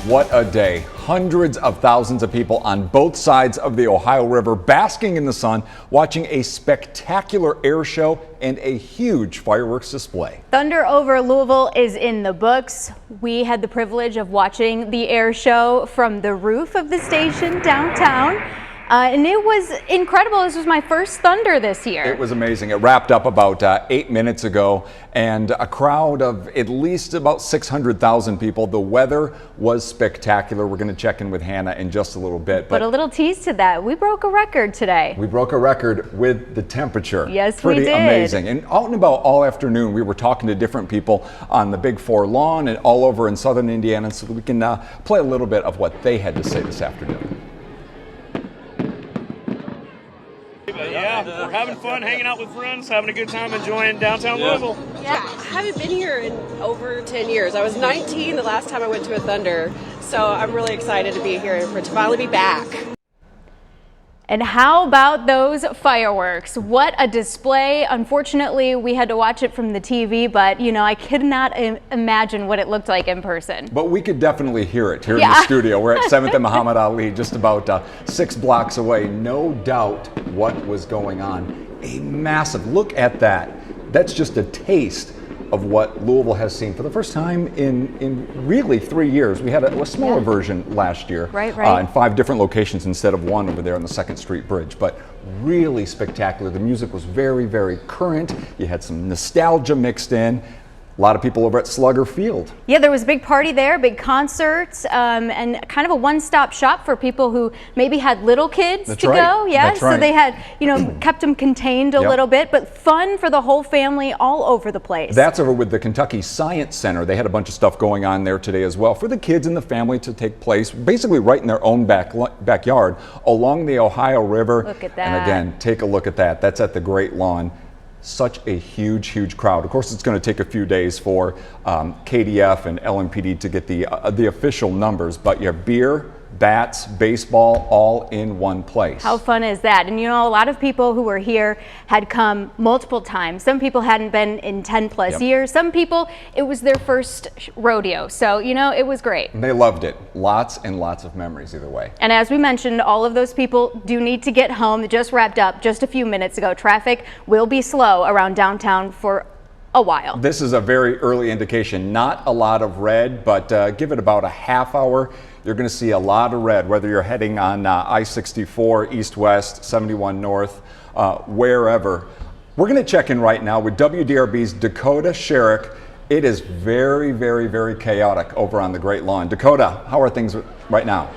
What a day. Hundreds of thousands of people on both sides of the Ohio River basking in the sun, watching a spectacular air show and a huge fireworks display. Thunder Over Louisville is in the books. We had the privilege of watching the air show from the roof of the station downtown. And it was incredible. This was my first Thunder this year. It was amazing. It wrapped up about 8 minutes ago, and a crowd of at least about 600,000 people. The weather was spectacular. We're going to check in with Hannah in just a little bit. But a little tease to that, we broke a record today. We broke a record with the temperature. Yes, we did. Pretty amazing. And out and about all afternoon, we were talking to different people on the Big Four lawn and all over in southern Indiana, so that we can play a little bit of what they had to say this afternoon. Yeah, we're having fun, hanging out with friends, having a good time, enjoying downtown Louisville. Yeah, I haven't been here in over 10 years. I was 19 the last time I went to a Thunder, so I'm really excited to be here and to finally be back. And how about those fireworks? What a display. Unfortunately, we had to watch it from the TV, but you know, I could not imagine what it looked like in person. But we could definitely hear it here in the studio. We're at 7th and Muhammad Ali, just about 6 blocks away. No doubt what was going on. A massive, look at that. That's just a taste of what Louisville has seen for the first time in really 3 years. We had a smaller version last year, in 5 different locations instead of 1 over there on the 2nd Street Bridge, but really spectacular. The music was very, very current. You had some nostalgia mixed in. A lot of people over at Slugger Field. Yeah, there was a big party there, big concerts, and kind of a one-stop shop for people who maybe had little kids to go. Yeah, That's right. So they had, you know, kept them contained a little bit, but fun for the whole family all over the place. That's over with the Kentucky Science Center. They had a bunch of stuff going on there today as well for the kids and the family to take place, basically right in their own backyard along the Ohio River. Look at that. And again, take a look at that. That's at the Great Lawn. Such a huge, huge crowd. Of course, it's going to take a few days for KDF and LMPD to get the official numbers, but you have beer, bats, baseball, all in one place. How fun is that? And you know, a lot of people who were here had come multiple times. Some people hadn't been in 10 plus years. Some people, it was their first rodeo. So, you know, it was great. And they loved it. Lots and lots of memories either way. And as we mentioned, all of those people do need to get home. It just wrapped up just a few minutes ago. Traffic will be slow around downtown for a while. This is a very early indication. Not a lot of red, but give it about a half hour. You're going to see a lot of red, whether you're heading on I-64 east-west, 71 north, wherever. We're going to check in right now with WDRB's Dakota Sherrick. It is very, very, very chaotic over on the Great Lawn. Dakota, how are things right now?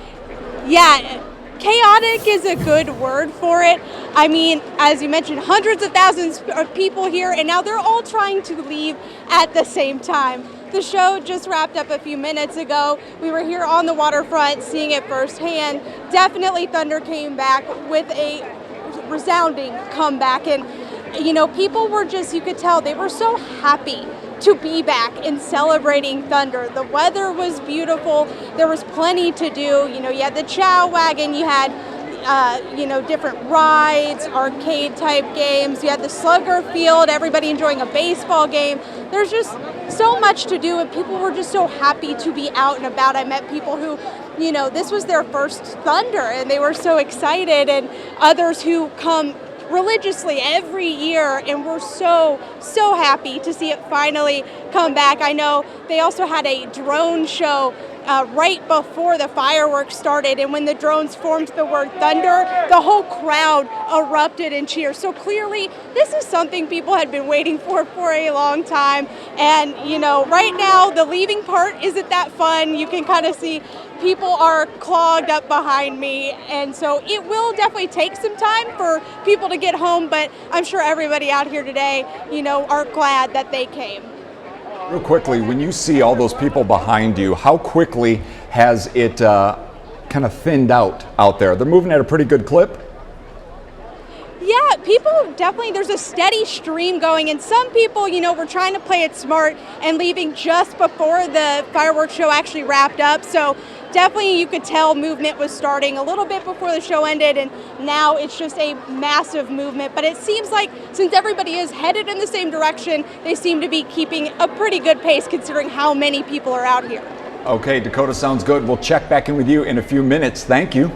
Yeah, chaotic is a good word for it. I mean, as you mentioned, hundreds of thousands of people here, and now they're all trying to leave at the same time. The show just wrapped up a few minutes ago. We were here on the waterfront seeing it firsthand. Definitely Thunder came back with a resounding comeback. And, you know, people were just, you could tell, they were so happy to be back and celebrating Thunder. The weather was beautiful. There was plenty to do. You know, you had the chow wagon, you had you know, different rides, arcade type games. You had the Slugger Field, everybody enjoying a baseball game. There's just so much to do, and people were just so happy to be out and about. I met people who, you know, this was their first Thunder and they were so excited, and others who come religiously every year, and we're so happy to see it finally come back. I know they also had a drone show right before the fireworks started, and when the drones formed the word Thunder, the whole crowd erupted in cheers. So clearly this is something people had been waiting for a long time. And you know, right now the leaving part isn't that fun. You can kind of see people are clogged up behind me, and so it will definitely take some time for people to get home, but I'm sure everybody out here today, you know, are glad that they came. Real quickly, when you see all those people behind you, how quickly has it kind of thinned out there? They're moving at a pretty good clip? Yeah, people definitely, there's a steady stream going, and some people, you know, were trying to play it smart and leaving just before the fireworks show actually wrapped up. So definitely you could tell movement was starting a little bit before the show ended, and now it's just a massive movement. But it seems like since everybody is headed in the same direction, they seem to be keeping a pretty good pace considering how many people are out here. Okay, Dakota, sounds good. We'll check back in with you in a few minutes. Thank you.